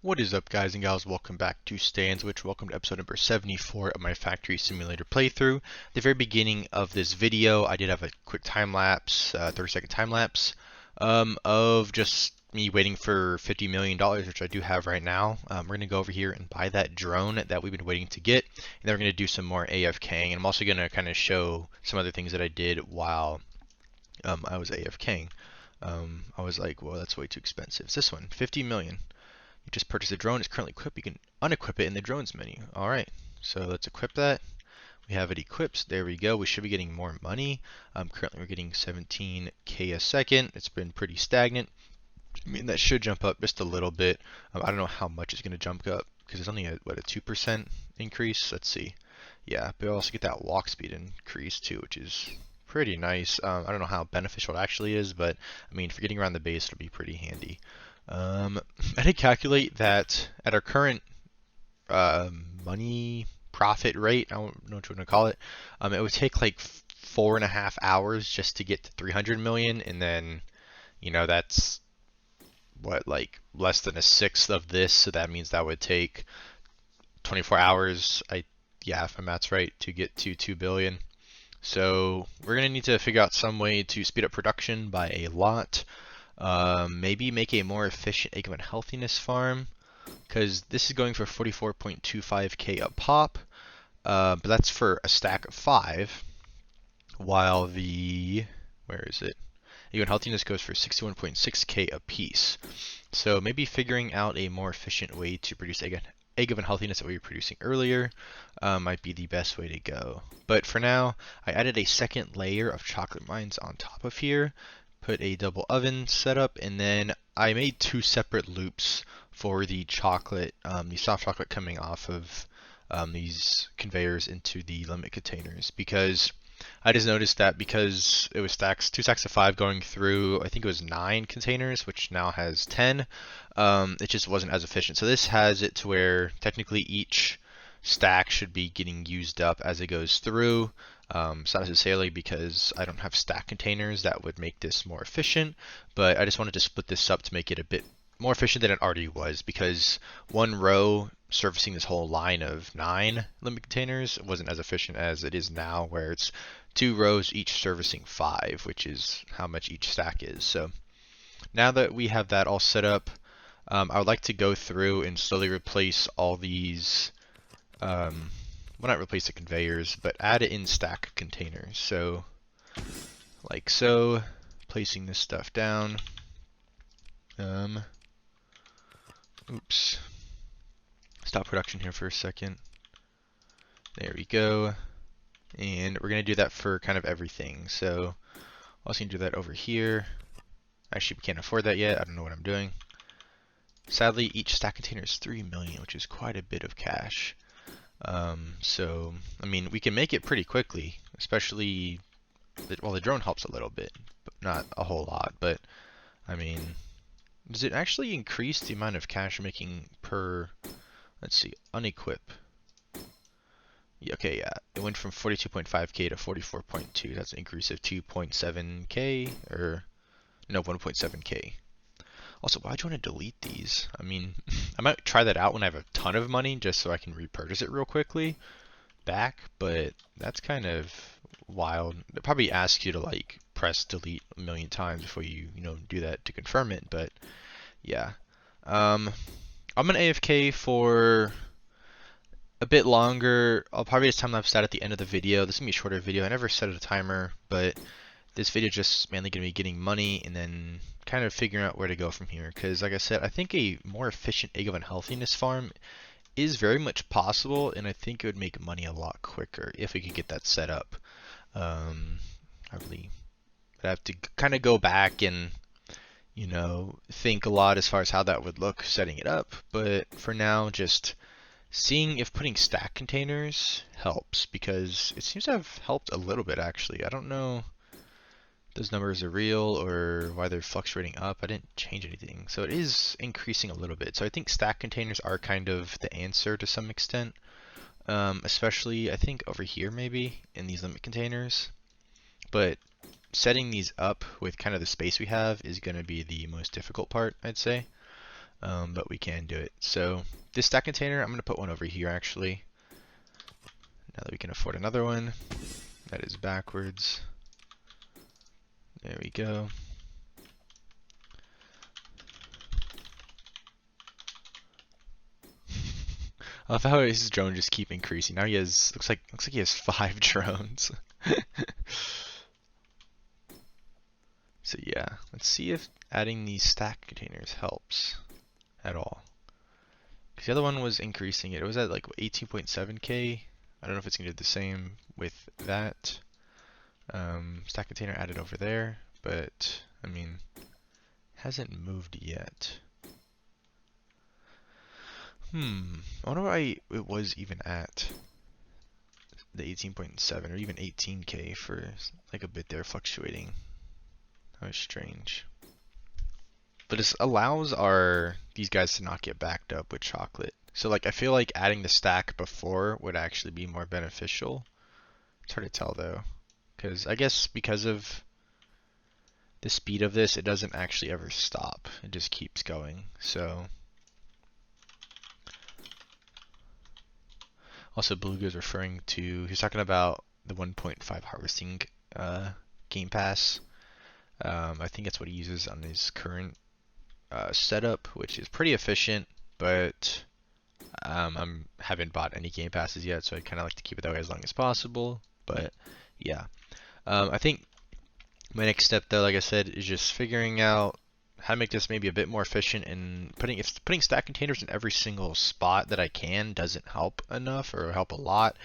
What is up, guys and gals? Welcome back to Stanwich. Welcome to episode number 74 of my factory simulator playthrough. At the very beginning of this video, I did have a quick time lapse, 30-second time lapse, of just me waiting for $50 million, which I do have right now. We're going to go over here and buy that drone that we've been waiting to get, and then we're going to do some more AFKing. And I'm also going to kind of show some other things that I did while I was AFKing. I was like, well, that's way too expensive. It's this one, 50 million. You just purchased a drone. It's currently equipped. You can unequip it in the drones menu. All right, so let's equip that. We have it equipped. There we go. We should be getting more money. Currently, we're getting 17K a second. It's been pretty stagnant. I mean, that should jump up just a little bit. I don't know how much it's going to jump up because it's only a 2% increase. Let's see. Yeah, but we also get that walk speed increase too, which is pretty nice. I don't know how beneficial it actually is, but I mean, for getting around the base, it'll be pretty handy. I did calculate that at our current money profit rate, I don't know what you want to call it, it would take like 4.5 hours just to get to 300 million, and then, that's what, like less than a sixth of this, so that means that would take 24 hours, yeah, if my math's right, to get to 2 billion. So we're going to need to figure out some way to speed up production by a lot. Maybe make a more efficient egg and healthiness farm, because this is going for 44.25k a pop, but that's for a stack of 5, while the, where is it? Egg and healthiness goes for 61.6k a piece. So maybe figuring out a more efficient way to produce egg of unhealthiness that we were producing earlier might be the best way to go. But for now, I added a second layer of chocolate mines on top of here, put a double oven setup, and then I made 2 separate loops for the chocolate, the soft chocolate coming off of these conveyors into the limit containers, because I just noticed that because it was 2 stacks of 5 going through, I think it was 9 containers, which now has 10, it just wasn't as efficient. So this has it to where technically each stack should be getting used up as it goes through. It's not necessarily because I don't have stack containers that would make this more efficient, but I just wanted to split this up to make it a bit more efficient than it already was, because one row servicing this whole line of 9 limit containers wasn't as efficient as it is now, where it's 2 rows each servicing 5, which is how much each stack is. So now that we have that all set up, I would like to go through and slowly replace all these, well, not replace the conveyors, but add it in stack containers. So like so, placing this stuff down. Oops. Stop production here for a second. There we go. And we're going to do that for kind of everything. So also going to do that over here. Actually, we can't afford that yet. I don't know what I'm doing. Sadly, each stack container is 3 million, which is quite a bit of cash. So, I mean, we can make it pretty quickly, especially, well, the drone helps a little bit, but not a whole lot. But, I mean, does it actually increase the amount of cash we're making per, let's see, unequip? Yeah, okay, yeah, it went from 42.5k to 44.2. That's an increase of 2.7k, or no, 1.7k. Also, why'd you want to delete these? I mean, I might try that out when I have a ton of money, just so I can repurchase it real quickly back, but that's kind of wild. It probably asks you to like press delete a million times before you do that to confirm it, but yeah. I'm gonna AFK for a bit longer. I'll probably just time lapse that at the end of the video. This is gonna be a shorter video. I never set a timer, but this video is just mainly gonna be getting money and then kind of figuring out where to go from here. Because like I said, I think a more efficient egg of unhealthiness farm is very much possible, and I think it would make money a lot quicker if we could get that set up. Probably I'd have to kind of go back and think a lot as far as how that would look setting it up. But for now, just seeing if putting stack containers helps, because it seems to have helped a little bit actually. I don't know if those numbers are real or why they're fluctuating up. I didn't change anything, so it is increasing a little bit. So I think stack containers are kind of the answer to some extent, especially I think over here maybe in these limit containers. But setting these up with kind of the space we have is going to be the most difficult part, I'd say. but we can do it. So this stack container, I'm going to put one over here actually. Now that we can afford another one. That is backwards. There we go. I love how his drone just keep increasing. Now he has looks like he has 5 drones. So yeah, let's see if adding these stack containers helps at all. Because the other one was increasing it. It was at like 18.7K. I don't know if it's gonna do the same with that. Stack container added over there, but I mean, hasn't moved yet. I wonder why it was even at the 18.7 or even 18K for like a bit there fluctuating. That was strange. But this allows these guys to not get backed up with chocolate. So like I feel like adding the stack before would actually be more beneficial. It's hard to tell though, because I guess because of the speed of this, it doesn't actually ever stop. It just keeps going. So also Blue was referring to, he's talking about the 1.5 harvesting game pass. I think that's what he uses on his current setup, which is pretty efficient, but I haven't bought any game passes yet, so I'd kind of like to keep it that way as long as possible. But yeah, I think my next step, though, like I said, is just figuring out how to make this maybe a bit more efficient. And putting stack containers in every single spot that I can doesn't help enough or help a lot.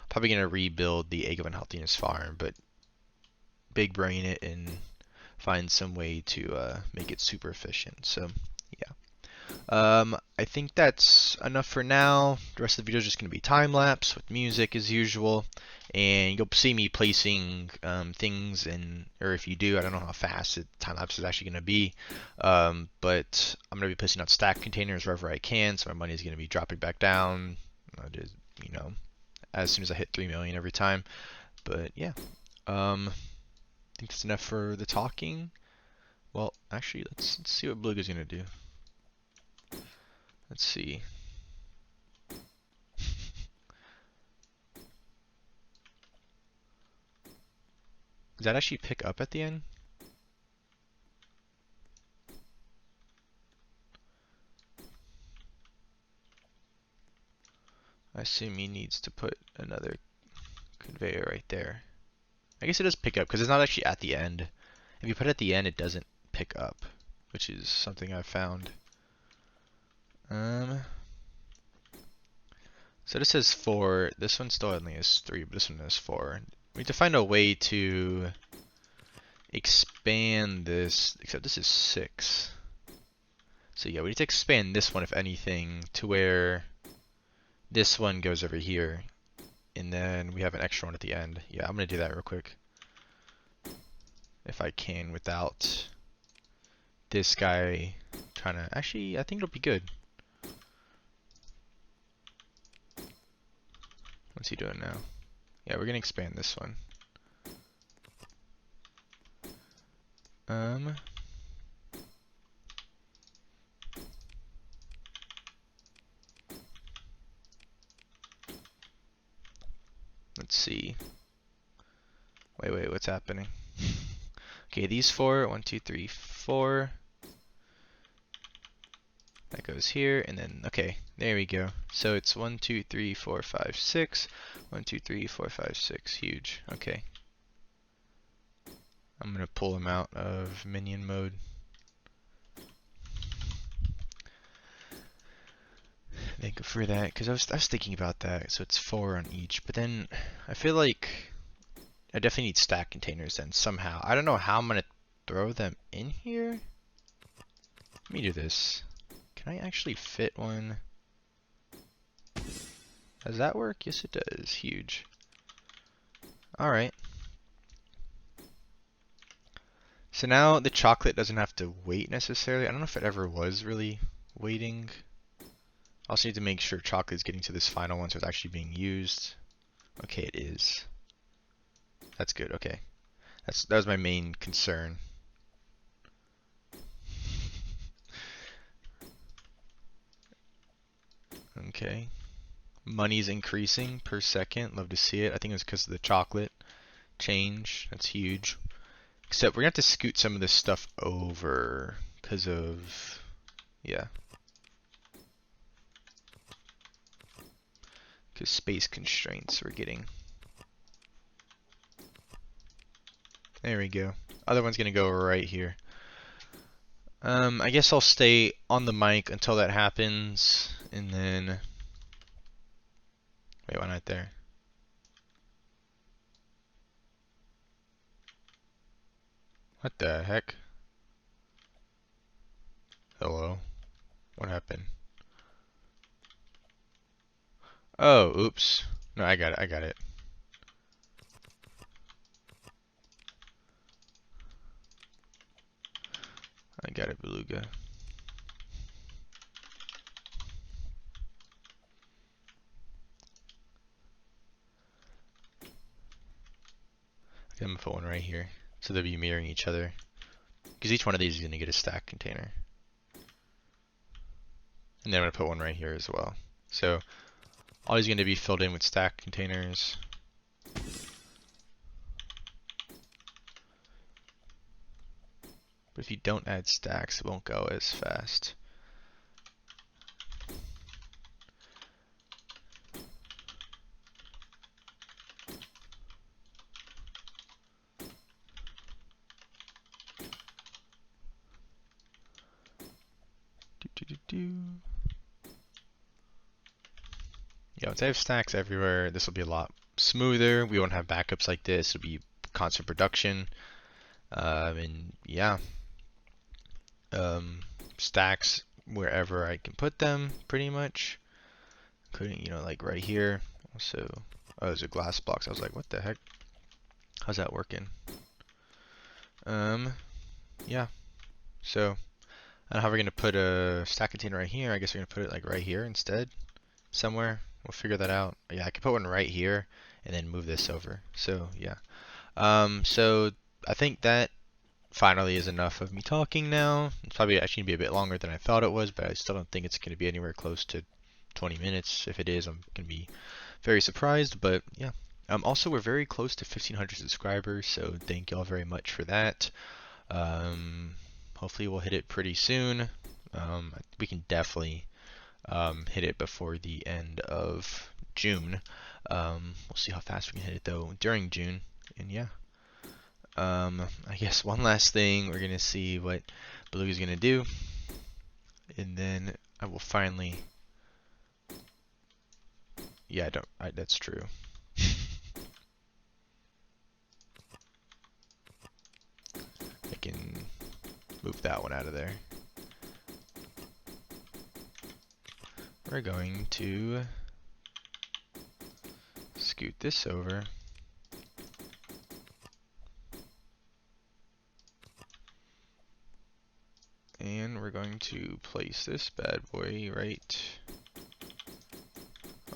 Probably gonna rebuild the Egg of Unhealthiness farm, but big brain it and find some way to make it super efficient. So yeah. I think that's enough for now. The rest of the video is just going to be time-lapse with music as usual. And you'll see me placing things in, or if you do, I don't know how fast time-lapse is actually going to be. But I'm going to be placing out stack containers wherever I can, so my money is going to be dropping back down, just, you know, as soon as I hit 3 million every time. But yeah, I think that's enough for the talking. Well, actually, let's see what Blue is going to do. Let's see. Does that actually pick up at the end? I assume he needs to put another conveyor right there. I guess it does pick up because it's not actually at the end. If you put it at the end, it doesn't pick up, which is something I've found. So this says 4. This one still only has 3, but this one has 4. We need to find a way to expand this, except this is 6. So yeah, we need to expand this one, if anything, to where this one goes over here. And then we have an extra one at the end. Yeah, I'm going to do that real quick. If I can without this guy trying to... Actually, I think it'll be good. What's he doing now? Yeah, we're going to expand this one. Let's see. Wait, what's happening? Okay, these 4, 1, 2, 3, 4. That goes here, and then, okay, there we go. So it's 1, 2, 3, 4, 5, 6. 1, 2, 3, 4, 5, 6. Huge. Okay. I'm going to pull him out of minion mode. Thank you for that, because I was thinking about that. So it's 4 on each, but then I feel like I definitely need stack containers then somehow. I don't know how I'm going to throw them in here. Let me do this. Can I actually fit one? Does that work? Yes, it does. Huge. Alright. So now the chocolate doesn't have to wait necessarily. I don't know if it ever was really waiting. I also need to make sure chocolate is getting to this final one so it's actually being used. Okay, it is. That's good, okay. That was my main concern. Okay. Money's increasing per second. Love to see it. I think it's because of the chocolate change. That's huge. Except we're going to have to scoot some of this stuff over because of, yeah. Because space constraints we're getting. There we go. Other one's going to go right here. I guess I'll stay on the mic until that happens, and then... Wait, why not there? What the heck? Hello? What happened? Oh, oops. No, I got it, I got it. I got it, Beluga. I'm gonna put one right here, so they'll be mirroring each other. Because each one of these is gonna get a stack container. And then I'm gonna put one right here as well. So all these are gonna be filled in with stack containers. But if you don't add stacks, it won't go as fast. Yeah, once I have stacks everywhere, this will be a lot smoother. We won't have backups like this. It'll be constant production. And yeah, stacks wherever I can put them, pretty much. Including, you know, like right here. Also, oh, there's a glass box. I was like, what the heck? How's that working? Yeah. So, I don't know how we're gonna put a stack container right here. I guess we're gonna put it like right here instead, somewhere. We'll figure that out. Yeah, I could put one right here and then move this over. So yeah. So I think that finally is enough of me talking now. It's probably actually gonna be a bit longer than I thought it was, but I still don't think it's gonna be anywhere close to 20 minutes. If it is, I'm gonna be very surprised. But yeah. Also, we're very close to 1,500 subscribers, so thank y'all very much for that. Hopefully we'll hit it pretty soon. We can definitely hit it before the end of June. We'll see how fast we can hit it though during June. And yeah. I guess one last thing, we're gonna see what Beluga's gonna do. And then I will finally... Yeah, that's true. I can move that one out of there. We're going to scoot this over. And we're going to place this bad boy right...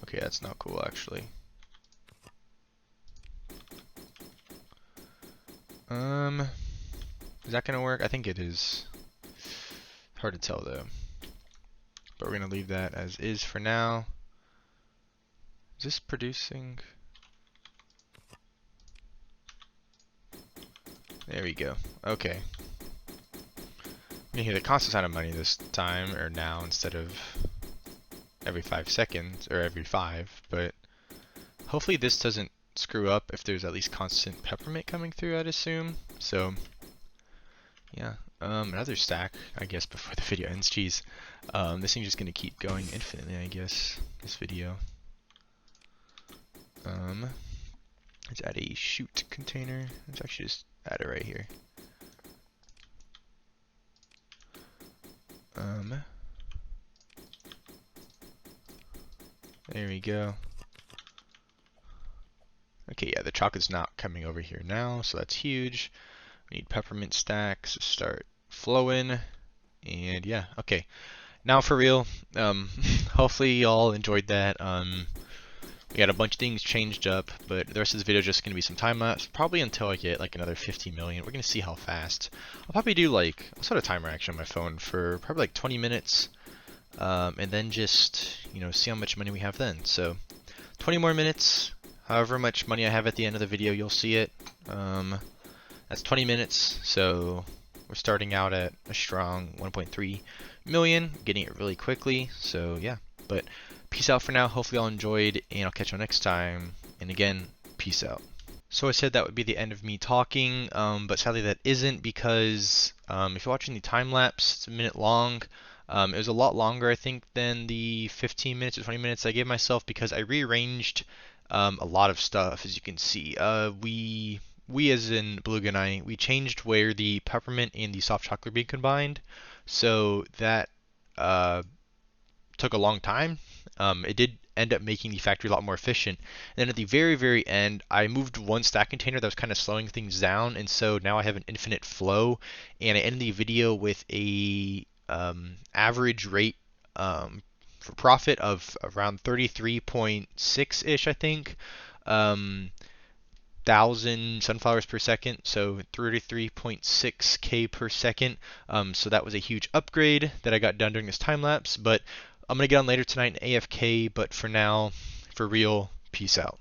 Okay, that's not cool actually. Is that gonna work? I think it is. Hard to tell though. But we're gonna leave that as is for now. Is this producing? There we go. Okay. I'm gonna hit a constant amount of money this time, or now, instead of every 5 seconds, or every 5, but hopefully this doesn't screw up if there's at least constant peppermint coming through, I'd assume. So, yeah. Another stack, I guess, before the video ends. Jeez. This thing's just gonna keep going infinitely, I guess, this video. Let's add a shoot container. Let's actually just add it right here. There we go. Okay, yeah, the chocolate's not coming over here now, so that's huge. We need peppermint stacks to start flowing. And yeah, okay. Now for real, hopefully y'all enjoyed that. We got a bunch of things changed up, but the rest of this video is just going to be some time lapse, probably until I get like another 50 million. We're going to see how fast. I'll probably do like, I'll set a timer actually on my phone for probably like 20 minutes. and then just, see how much money we have then. So 20 more minutes, however much money I have at the end of the video, you'll see it. That's 20 minutes, so we're starting out at a strong 1.3 million, getting it really quickly. So yeah, but peace out for now. Hopefully y'all enjoyed, and I'll catch you next time. And again, peace out. So I said that would be the end of me talking, but sadly that isn't, because if you're watching the time lapse, it's a minute long. It was a lot longer, I think, than the 15 minutes or 20 minutes I gave myself, because I rearranged a lot of stuff, as you can see. We as in Beluga and I, we changed where the peppermint and the soft chocolate are being combined, so that uh, took a long time. It did end up making the factory a lot more efficient. And then at the very, very end, I moved one stack container that was kind of slowing things down, and so now I have an infinite flow. And I ended the video with a average rate for profit of around 33.6-ish, I think. Thousand sunflowers per second, so 33.6K per second. So that was a huge upgrade that I got done during this time lapse. But I'm gonna get on later tonight in AFK. But for now, for real, peace out.